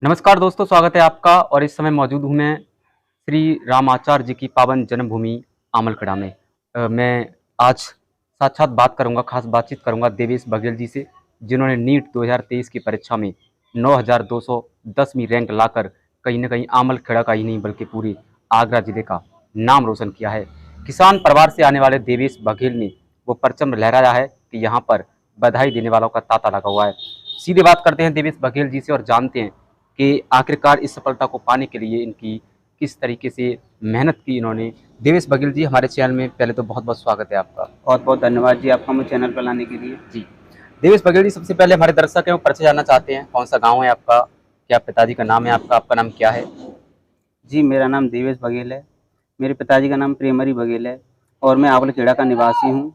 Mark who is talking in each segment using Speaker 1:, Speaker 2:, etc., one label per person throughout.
Speaker 1: नमस्कार दोस्तों, स्वागत है आपका। और इस समय मौजूद हूँ मैं श्री रामाचार्य जी की पावन जन्मभूमि आमलखेड़ा में। मैं आज साक्षात बात करूँगा, खास बातचीत करूँगा देवेश बघेल जी से, जिन्होंने नीट 2023 की परीक्षा में 9210वीं रैंक लाकर कहीं न कहीं आमलखेड़ा का ही नहीं बल्कि पूरे आगरा जिले का नाम रोशन किया है। किसान परिवार से आने वाले देवेश बघेल ने वो परचम लहराया है कि यहाँ पर बधाई देने वालों का तांता लगा हुआ है। सीधे बात करते हैं देवेश बघेल जी से और जानते हैं कि आखिरकार इस सफलता को पाने के लिए इनकी किस तरीके से मेहनत की इन्होंने। देवेश बघेल जी, हमारे चैनल में पहले तो बहुत-बहुत स्वागत है आपका।
Speaker 2: बहुत-बहुत धन्यवाद जी आपका मुझे चैनल पर लाने के लिए।
Speaker 1: जी। देवेश बघेल जी, सबसे पहले हमारे दर्शक हैं वो परिचय जानना चाहते हैं। कौन-सा गाँव है आपका? क्या पिताजी का नाम है आपका? आपका नाम क्या है?
Speaker 2: जी, मेरा नाम देवेश बघेल है। मेरे पिताजी का नाम प्रेमहरि बघेल है और मैं आवलखेड़ा का निवासी हूँ।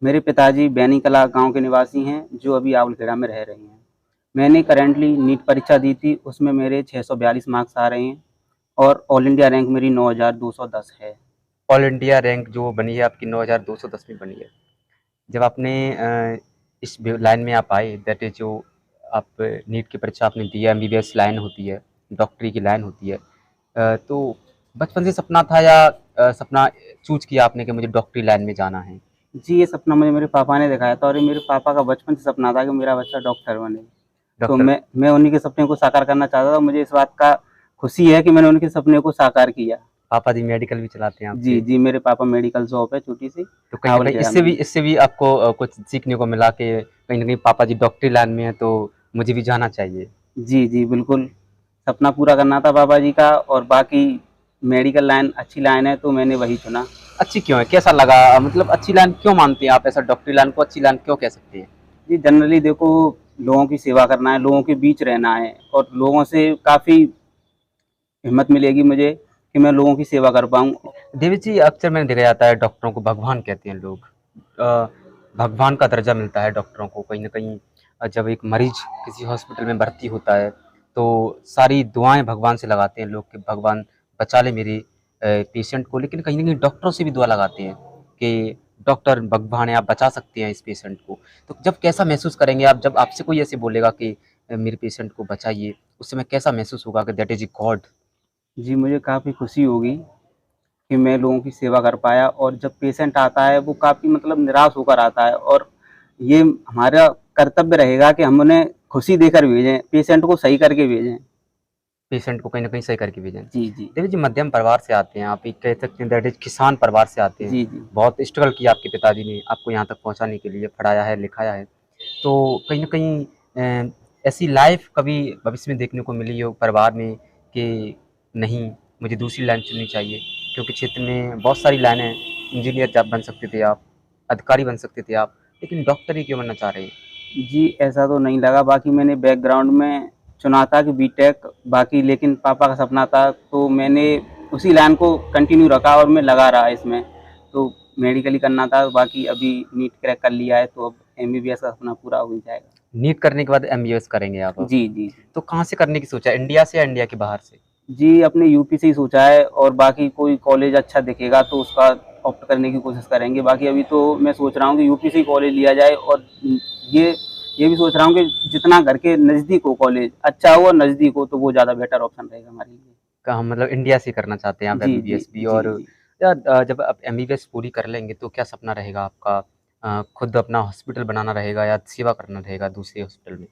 Speaker 2: मेरे पिताजी बैनीकला गाँव के निवासी हैं, जो अभी आवलखेड़ा में रह रहे हैं। मैंने करंटली नीट परीक्षा दी थी, उसमें मेरे 642 मार्क्स आ रहे हैं और ऑल इंडिया रैंक मेरी 9210 है।
Speaker 1: ऑल इंडिया रैंक जो बनी है आपकी 9210वीं बनी है। जब आपने इस लाइन में आप आए, दैट इज़ जो आप नीट की परीक्षा आपने दी है, एमबीबीएस लाइन होती है, डॉक्टरी की लाइन होती है। तो बचपन से सपना था या सपना चूज़ किया आपने कि मुझे डॉक्टरी लाइन में जाना है?
Speaker 2: जी, ये सपना मुझे मेरे पापा ने दिखाया था और ये मेरे पापा का बचपन से सपना था कि मेरा बच्चा डॉक्टर बने। तो
Speaker 1: डॉक्टर
Speaker 2: मैं उन्हीं के सपने को साकार करना चाहता था। मुझे इस बात का खुशी है कि मैंने उनके सपने को साकार किया।
Speaker 1: पापा जी मेडिकल भी चलाते हैं
Speaker 2: जी,
Speaker 1: आपके।
Speaker 2: जी, मेरे पापा मेडिकल शॉप है छोटी-सी,
Speaker 1: तो कहीं न कहीं
Speaker 2: आवलखेड़ा में।
Speaker 1: इससे भी आपको कुछ सीखने को मिला कि कहीं न कहीं पापा जी डॉक्टरी लाइन में हैं, तो मुझे भी जाना चाहिए।
Speaker 2: जी, जी, बिल्कुल, सपना पूरा करना था पापा जी का और बाकी मेडिकल लाइन अच्छी लाइन है तो मैंने वही चुना।
Speaker 1: अच्छी क्यों है? कैसा लगा? मतलब अच्छी लाइन क्यों मानते हैं आप? ऐसा डॉक्टरी लाइन को अच्छी लाइन क्यों कह सकते हैं?
Speaker 2: जी, जनरली देखो लोगों की सेवा करना है, लोगों के बीच रहना है और लोगों से काफ़ी हिम्मत मिलेगी मुझे कि मैं लोगों की सेवा कर पाऊँ।
Speaker 1: देवी जी, अक्सर मैंने देखा जाता है डॉक्टरों को भगवान कहते हैं लोग। भगवान का दर्जा मिलता है डॉक्टरों को कहीं न कहीं। जब एक मरीज़ किसी हॉस्पिटल में भर्ती होता है, तो सारी दुआएँ भगवान से लगाते हैं लोग कि भगवान बचा ले मेरे पेशेंट को। लेकिन कहीं न कहीं डॉक्टरों से भी दुआ लगाते हैं कि डॉक्टर भगवान है, आप बचा सकते हैं इस पेशेंट को। तो जब कैसा महसूस करेंगे आप जब आपसे कोई ऐसे बोलेगा कि मेरे पेशेंट को बचाइए, उस समय कैसा महसूस होगा कि दैट इज़ अ गॉड?
Speaker 2: जी, मुझे काफ़ी खुशी होगी कि मैं लोगों की सेवा कर पाया और जब पेशेंट आता है वो काफ़ी मतलब निराश होकर आता है और ये हमारा कर्तव्य रहेगा कि हम उन्हें खुशी देकर भेजें, पेशेंट को सही करके भेजें।
Speaker 1: पेशेंट को कहीं न कहीं सही करके भेजें।
Speaker 2: जी, जी।
Speaker 1: देखिए जी, मध्यम परिवार से आते हैं आप, एक कह सकते हैं दैट इज़ किसान परिवार से आते हैं।
Speaker 2: जी, जी।
Speaker 1: बहुत स्ट्रगल किया आपके पिताजी ने आपको यहाँ तक पहुँचाने के लिए, पढ़ाया है, लिखाया है। तो कहीं न कहीं ऐसी लाइफ़ कभी भविष्य में देखने को मिली हो परिवार में कि नहीं, मुझे दूसरी लाइन चुननी चाहिए? क्योंकि क्षेत्र में बहुत सारी लाइनें हैं, इंजीनियर जॉब बन सकते थे आप, अधिकारी बन सकते थे आप, लेकिन डॉक्टर ही क्यों बनना चाह रहे हैं?
Speaker 2: जी, ऐसा तो नहीं लगा, बाकी मैंने बैकग्राउंड में चुना था कि बीटेक बाकी लेकिन पापा का सपना था तो मैंने उसी लाइन को कंटिन्यू रखा और मैं लगा रहा इसमें। तो मेडिकल ही करना था, बाकी अभी नीट क्रैक कर लिया है तो अब एमबीबीएस का सपना पूरा हो ही जाएगा।
Speaker 1: नीट करने के बाद एमबीबीएस करेंगे आप अब।
Speaker 2: जी, जी।
Speaker 1: तो कहाँ से करने की सोचा है, इंडिया से या इंडिया के बाहर से?
Speaker 2: जी, अपने यूपी से ही सोचा है और बाकी कोई कॉलेज अच्छा दिखेगा तो उसका ऑप्ट करने की कोशिश करेंगे। बाकी अभी तो मैं सोच रहा हूँ कि यूपी से ही कॉलेज लिया जाए और ये ये भी सोच रहा हूँ कि जितना घर के नज़दीक हो कॉलेज, अच्छा हो और नज़दीक हो तो वो ज़्यादा बेटर ऑप्शन रहेगा हमारे लिए।
Speaker 1: कहाँ मतलब इंडिया से करना चाहते हैं आप
Speaker 2: जी, जी।
Speaker 1: एमबीबीएस भी।
Speaker 2: जी,
Speaker 1: और
Speaker 2: जी।
Speaker 1: या जब आप एमबीबीएस पूरी कर लेंगे तो क्या सपना रहेगा आपका? खुद अपना हॉस्पिटल बनाना रहेगा या सेवा करना रहेगा दूसरे हॉस्पिटल में?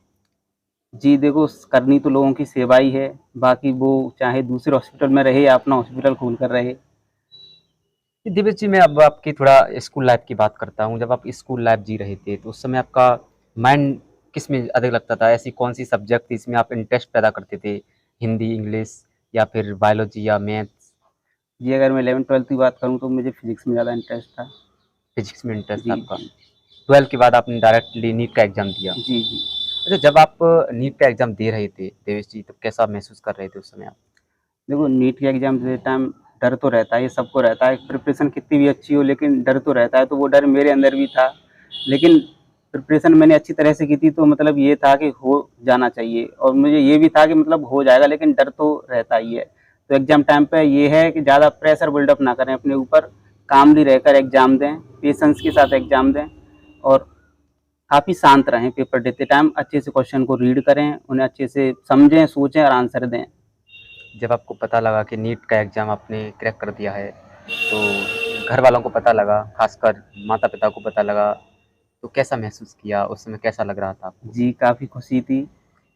Speaker 2: जी, देखो करनी तो लोगों की सेवा ही है, बाकी वो चाहे दूसरे हॉस्पिटल में रहे या अपना हॉस्पिटल खोल कर रहे।
Speaker 1: जी, दिव्य जी, मैं अब आपकी थोड़ा स्कूल लाइफ़ की बात करता हूँ। जब आप स्कूल लाइफ़ जी रहे थे, तो उस समय आपका माइंड किसमें अधिक लगता था? ऐसी कौन-सी सब्जेक्ट थी इसमें आप इंटरेस्ट पैदा करते थे? हिंदी, इंग्लिश या फिर बायोलॉजी या मैथ्स?
Speaker 2: जी, अगर मैं 11th-12th की बात करूँ तो मुझे फिज़िक्स में ज़्यादा इंटरेस्ट था।
Speaker 1: फिज़िक्स में इंटरेस्ट था
Speaker 2: जी,
Speaker 1: आपका।
Speaker 2: जी।
Speaker 1: 12th के बाद आपने डायरेक्टली नीट का एग्ज़ाम दिया।
Speaker 2: जी, जी।
Speaker 1: अच्छा, जब आप नीट का एग्ज़ाम दे रहे थे देवेश जी, तब कैसा महसूस कर रहे थे उस समय आप?
Speaker 2: देखो नीट के एग्ज़ाम देते टाइम डर तो रहता है, ये सबको रहता है, प्रिपरेशन कितनी भी अच्छी हो लेकिन डर तो रहता है, तो वो डर मेरे अंदर भी था। लेकिन प्रिपरेशन मैंने अच्छी तरह से की थी तो मतलब ये था कि हो जाना चाहिए और मुझे ये भी था कि मतलब हो जाएगा लेकिन डर तो रहता ही है। तो एग्ज़ाम टाइम पे ये है कि ज़्यादा प्रेशर बिल्डअप ना करें अपने ऊपर, कामली रहकर एग्ज़ाम दें, पेशेंस के साथ एग्ज़ाम दें और काफ़ी शांत रहें पेपर देते टाइम, अच्छे से क्वेश्चन को रीड करें, उन्हें अच्छे से समझें, सोचें और आंसर दें।
Speaker 1: जब आपको पता लगा कि नीट का एग्ज़ाम आपने क्रैक कर दिया है, तो घर वालों को पता लगा, ख़ासकर माता-पिता को पता लगा, तो कैसा महसूस किया? उस समय कैसा लग रहा था आपको?
Speaker 2: जी, काफ़ी खुशी थी,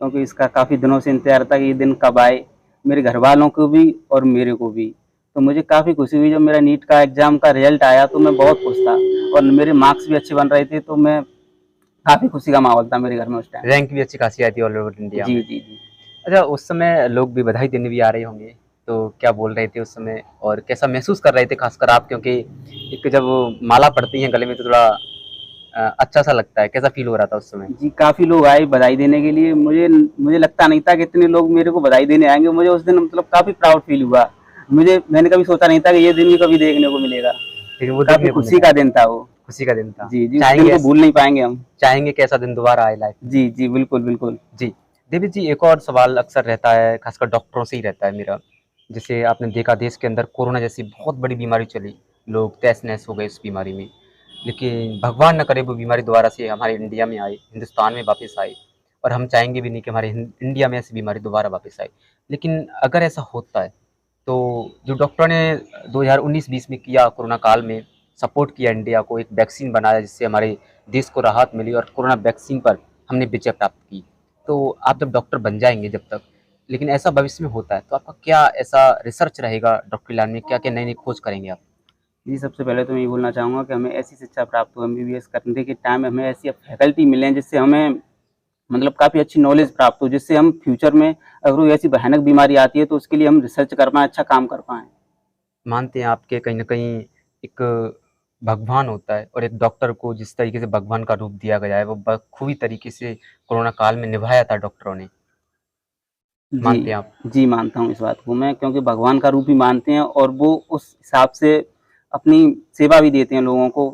Speaker 2: क्योंकि इसका काफ़ी दिनों से इंतज़ार था कि ये दिन कब आए, मेरे घरवालों को भी और मेरे को भी। तो मुझे काफ़ी खुशी हुई जब मेरा नीट का एग्ज़ाम का रिज़ल्ट आया, तो मैं बहुत खुश था और मेरे मार्क्स भी अच्छे बन रहे थे, तो मैं काफ़ी खुशी का माहौल था मेरे घर में उस टाइम।
Speaker 1: रैंक भी अच्छी खासी आई थी ऑल ओवर इंडिया
Speaker 2: जी,
Speaker 1: में।
Speaker 2: जी, जी।
Speaker 1: अच्छा, उस समय लोग भी बधाई देने भी आ रहे होंगे, तो क्या बोल रहे थे उस समय और कैसा महसूस कर रहे थे ख़ासकर आप? क्योंकि एक जब माला पड़ती है गले में तो थोड़ा अच्छा-सा लगता है, कैसा फ़ील हो रहा था उस समय?
Speaker 2: जी, काफ़ी लोग आए बधाई देने के लिए। मुझे मुझे लगता नहीं था कि इतने लोग मेरे को बधाई देने आएँगे। मुझे उस दिन मतलब काफ़ी प्राउड फ़ील हुआ। मैंने कभी सोचा नहीं था कि ये दिन भी कभी देखने को मिलेगा।
Speaker 1: लेकिन वो
Speaker 2: काफ़ी
Speaker 1: देखने को
Speaker 2: खुशी
Speaker 1: मिला,
Speaker 2: का दिन था वो।
Speaker 1: खुशी का दिन था।
Speaker 2: जी, जी, उस दिन
Speaker 1: चाहेंगे
Speaker 2: को भूल नहीं पाएँगे हम।
Speaker 1: चाहेंगे कि ऐसा दिन दोबारा आए लाइफ़ में?
Speaker 2: जी, जी, बिल्कुल, बिल्कुल।
Speaker 1: जी। देवी जी, एक और सवाल अक्सर रहता है, ख़ासकर डॉक्टरों से ही रहता है मेरा। जैसे आपने देखा देश के अंदर कोरोना जैसी बहुत बड़ी बीमारी चली, लोग तहस-नहस हो गए इस बीमारी में। लेकिन भगवान ना करे वो बीमारी दोबारा से हमारे इंडिया में आए, हिंदुस्तान में वापस आए और हम चाहेंगे भी नहीं कि हमारे इंडिया में ऐसी बीमारी दोबारा वापस आए। लेकिन अगर ऐसा होता है, तो जो डॉक्टरों ने 2019-20 में किया कोरोना काल में, सपोर्ट किया इंडिया को, एक वैक्सीन बनाया जिससे हमारे देश को राहत मिली और कोरोना वैक्सीन पर हमने विजय प्राप्त की। तो आप जब डॉक्टर बन जाएँगे जब तक, लेकिन ऐसा भविष्य में होता है, तो आपका क्या ऐसा रिसर्च रहेगा डॉक्टरी लाइन में? क्या-क्या नई-नई खोज करेंगे आप?
Speaker 2: जी, सबसे पहले तो मैं ये बोलना चाहूँगा कि हमें ऐसी शिक्षा प्राप्त हो एमबीबीएस करने के टाइम हमें ऐसी फैकल्टी मिलें जिससे हमें मतलब काफ़ी अच्छी नॉलेज प्राप्त हो, जिससे हम फ्यूचर में अगर कोई ऐसी भयानक बीमारी आती है तो उसके लिए हम रिसर्च कर पाएँ, अच्छा काम कर पाएँ।
Speaker 1: मानते हैं आपके कहीं न कहीं एक भगवान होता है और एक डॉक्टर को जिस तरीके से भगवान का रूप दिया गया है, वो बखूबी तरीके से कोरोना काल में निभाया था डॉक्टरों ने।
Speaker 2: जी,
Speaker 1: मानते हैं आप?
Speaker 2: जी, मानता हूँ इस बात को मैं क्योंकि भगवान का रूप भी मानते हैं और वो उस हिसाब से अपनी सेवा भी देते हैं लोगों को।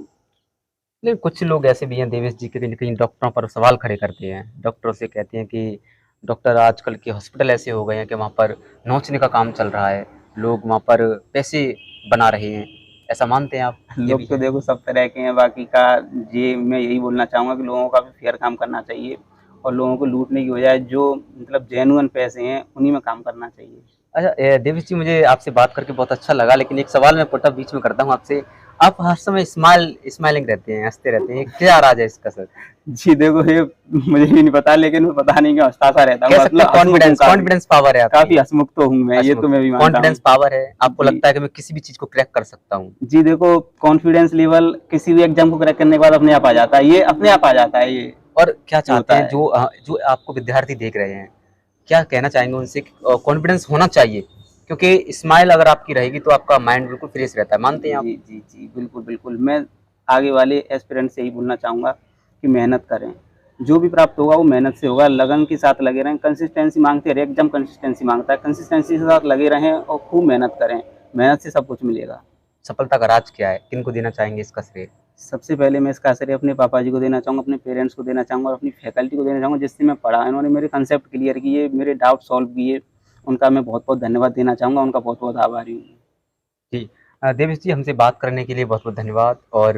Speaker 1: लेकिन कुछ लोग ऐसे भी हैं देवेश जी के कहीं न कहीं डॉक्टरों पर सवाल खड़े करते हैं। डॉक्टरों से कहते हैं कि डॉक्टर आजकल के हॉस्पिटल ऐसे हो गए हैं कि वहाँ पर नोचने का काम चल रहा है। लोग वहाँ पर पैसे बना रहे हैं। ऐसा मानते हैं आप? ये भी
Speaker 2: लोग तो
Speaker 1: है।
Speaker 2: देखो सब तरह के हैं, बाकी का ये मैं यही बोलना चाहूँगा कि लोगों का भी फेयर काम करना चाहिए और लोगों को लूटने की बजाय जो मतलब जेन्युइन पैसे हैं, उन्हीं में काम करना चाहिए।
Speaker 1: अच्छा देवेश जी मुझे आपसे बात करके बहुत अच्छा लगा लेकिन एक सवाल मैं पुट अप बीच में करता हूँ आपसे। आप हर समय स्माइलिंग रहते हैं, हँसते रहते हैं। क्या राज है इसका सर?
Speaker 2: जी, देखो ये मुझे भी नहीं पता लेकिन मैं पता नहीं क्यों हँसता-सा रहता हूँ,
Speaker 1: कह सकते
Speaker 2: मतलब
Speaker 1: हैं
Speaker 2: हँसमुख हूँ काफ़ी।
Speaker 1: कॉन्फिडेंस पावर है आपकी।
Speaker 2: काफ़ी हँसमुख तो हूँ मैं, ये
Speaker 1: हँसमुख
Speaker 2: तो मैं भी मानता हूँ।
Speaker 1: कॉन्फिडेंस पावर है। आपको
Speaker 2: जी।
Speaker 1: लगता है कि मैं किसी भी चीज़ को क्रैक कर सकता हूँ।
Speaker 2: जी, देखो कॉन्फिडेंस लेवल किसी भी एग्ज़ाम को क्रैक करने के बाद अपने आप आ जाता है, ये अपने आप आ जाता है ये
Speaker 1: और क्या
Speaker 2: जो
Speaker 1: चाहते
Speaker 2: होता
Speaker 1: हैं
Speaker 2: है।
Speaker 1: जो आपको विद्यार्थी देख रहे हैं, क्या कहना चाहेंगे उनसे कि कॉन्फिडेंस होना चाहिए? क्योंकि स्माइल अगर आपकी रहेगी तो आपका माइंड बिल्कुल फ्रेश रहता है। मानते हैं आप?
Speaker 2: जी, जी, जी, बिल्कुल, बिल्कुल। मैं आगे वाले एस्पिरेंट्स से यही बोलना चाहूँगा कि मेहनत करें। जो भी प्राप्त होगा वो मेहनत से होगा, लगन के साथ लगे रहें, कंसिस्टेंसी माँगती है, हर एग्ज़ाम कंसिस्टेंसी माँगता है, कंसिस्टेंसी के साथ लगे रहें और खूब मेहनत करें, मेहनत से सब कुछ मिलेगा।
Speaker 1: सफलता का राज क्या है? किनको देना चाहेंगे इसका श्रेय?
Speaker 2: सबसे पहले मैं इसका श्रेय अपने पापा जी को देना चाहूँगा, अपने पेरेंट्स को देना चाहूँगा और अपनी फैकल्टी को देना चाहूँगा जिससे मैं पढ़ा। इन्होंने मेरे कॉन्सेप्ट क्लियर किए, मेरे डाउट सॉल्व किए, उनका मैं बहुत-बहुत धन्यवाद देना चाहूँगा, उनका बहुत-बहुत आभारी हूँ।
Speaker 1: जी। देवेश जी हमसे बात करने के लिए बहुत-बहुत धन्यवाद और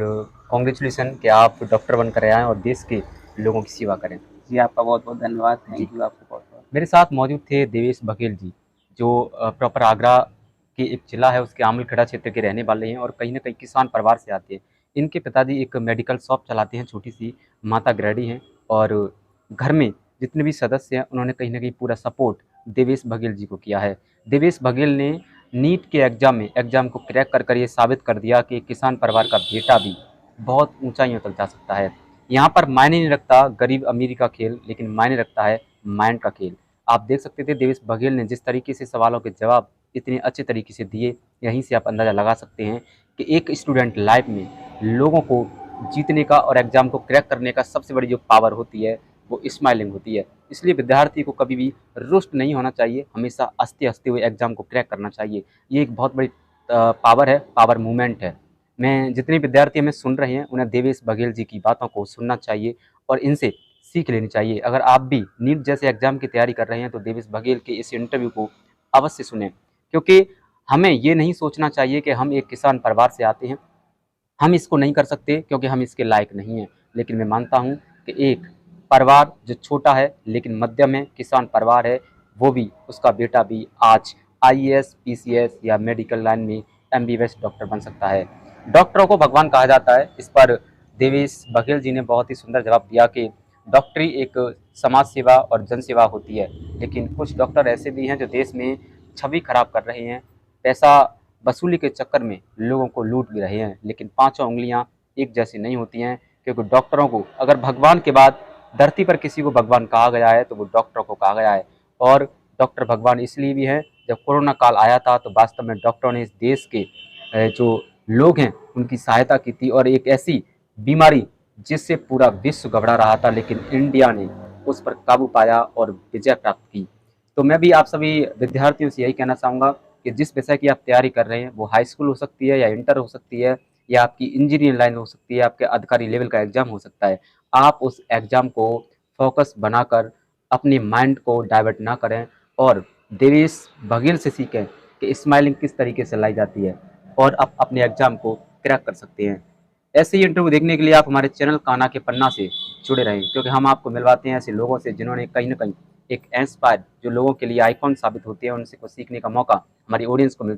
Speaker 1: कांग्रेचुलेशन कि आप डॉक्टर बनकर आए और देश के लोगों की सेवा करें।
Speaker 2: जी, आपका बहुत-बहुत धन्यवाद।
Speaker 1: जी।
Speaker 2: थैंक यू आपको बहुत-बहुत।
Speaker 1: मेरे साथ मौजूद थे देवेश बघेल जी, जो प्रॉपर आगरा के एक जिला है उसके आमलखेड़ा क्षेत्र के रहने वाले हैं और कहीं न कहीं किसान परिवार से आते हैं। इनके पिताजी एक मेडिकल शॉप चलाते हैं छोटी-सी, माता गृहिणी हैं और घर में जितने भी सदस्य हैं उन्होंने कहीं न कहीं पूरा सपोर्ट देवेश बघेल जी को किया है। देवेश बघेल ने नीट के एग्ज़ाम को क्रैक कर ये साबित कर दिया कि एक किसान परिवार का बेटा भी बहुत ऊँचाइयों तक जा सकता है। यहाँ पर मायने नहीं रखता गरीब-अमीरी का खेल, लेकिन मायने रखता है माइंड का खेल। आप देख सकते थे देवेश बघेल ने जिस तरीके से सवालों के जवाब इतने अच्छे तरीके से दिए, यहीं से आप अंदाज़ा लगा सकते हैं कि एक स्टूडेंट लाइफ में लोगों को जीतने का और एग्ज़ाम को क्रैक करने का सबसे बड़ी जो पावर होती है, वो स्माइलिंग होती है। इसलिए विद्यार्थी को कभी भी रुष्ट नहीं होना चाहिए, हमेशा हँसते-हँसते हुए एग्ज़ाम को क्रैक करना चाहिए। ये एक बहुत बड़ी पावर है, पावर मूवमेंट है। मैं जितने विद्यार्थी हमें सुन रहे हैं, उन्हें देवेश बघेल जी की बातों को सुनना चाहिए और इनसे सीख लेनी चाहिए। अगर आप भी नीट जैसे एग्ज़ाम की तैयारी कर रहे हैं तो देवेश बघेल के इस इंटरव्यू को अवश्य सुनें। क्योंकि हमें ये नहीं सोचना चाहिए कि हम एक किसान परिवार से आते हैं, हम इसको नहीं कर सकते क्योंकि हम इसके लायक नहीं हैं। लेकिन मैं मानता हूँ कि एक परिवार जो छोटा है लेकिन मध्यम है, किसान परिवार है, वो भी, उसका बेटा भी आज आईएएस, पीसीएस या मेडिकल लाइन में एमबीबीएस डॉक्टर बन सकता है। डॉक्टरों को भगवान कहा जाता है। इस पर देवेश बघेल जी ने बहुत ही सुंदर जवाब दिया कि डॉक्टरी एक समाज सेवा और जन सेवा होती है, लेकिन कुछ डॉक्टर ऐसे भी हैं जो देश में छवि खराब कर रहे हैं, पैसा वसूली के चक्कर में लोगों को लूट भी रहे हैं। लेकिन पांचों उंगलियां एक जैसी नहीं होती हैं, क्योंकि डॉक्टरों को अगर भगवान के बाद धरती पर किसी को भगवान कहा गया है तो वो डॉक्टरों को कहा गया है। और डॉक्टर भगवान इसलिए भी है, जब कोरोना काल आया था तो वास्तव में डॉक्टरों ने इस देश के जो लोग हैं उनकी सहायता की थी, और एक ऐसी बीमारी जिससे पूरा विश्व घबरा रहा था, लेकिन इंडिया ने उस पर काबू पाया और विजय प्राप्त की। तो मैं भी आप सभी विद्यार्थियों से यही कहना चाहूँगा कि जिस विषय की आप तैयारी कर रहे हैं, वो हाई स्कूल हो सकती है या इंटर हो सकती है या आपकी इंजीनियरिंग लाइन हो सकती है, आपके अधिकारी लेवल का एग्जाम हो सकता है, आप उस एग्जाम को फोकस बनाकर अपने माइंड को डाइवर्ट ना करें और देवेश बघेल से सीखें कि स्माइलिंग किस तरीके से लाई जाती है, और आप अपने एग्जाम को क्रैक कर सकते हैं। ऐसे ही इंटरव्यू देखने के लिए आप हमारे चैनल कान्हा के पन्ना से जुड़े रहें, क्योंकि हम आपको मिलवाते हैं ऐसे लोगों से जिन्होंने कहीं ना कहीं एक इंस्पायर, जो लोगों के लिए आइकॉन साबित होते हैं, उनसे कुछ सीखने का मौका हमारी ऑडियंस को मिलता है।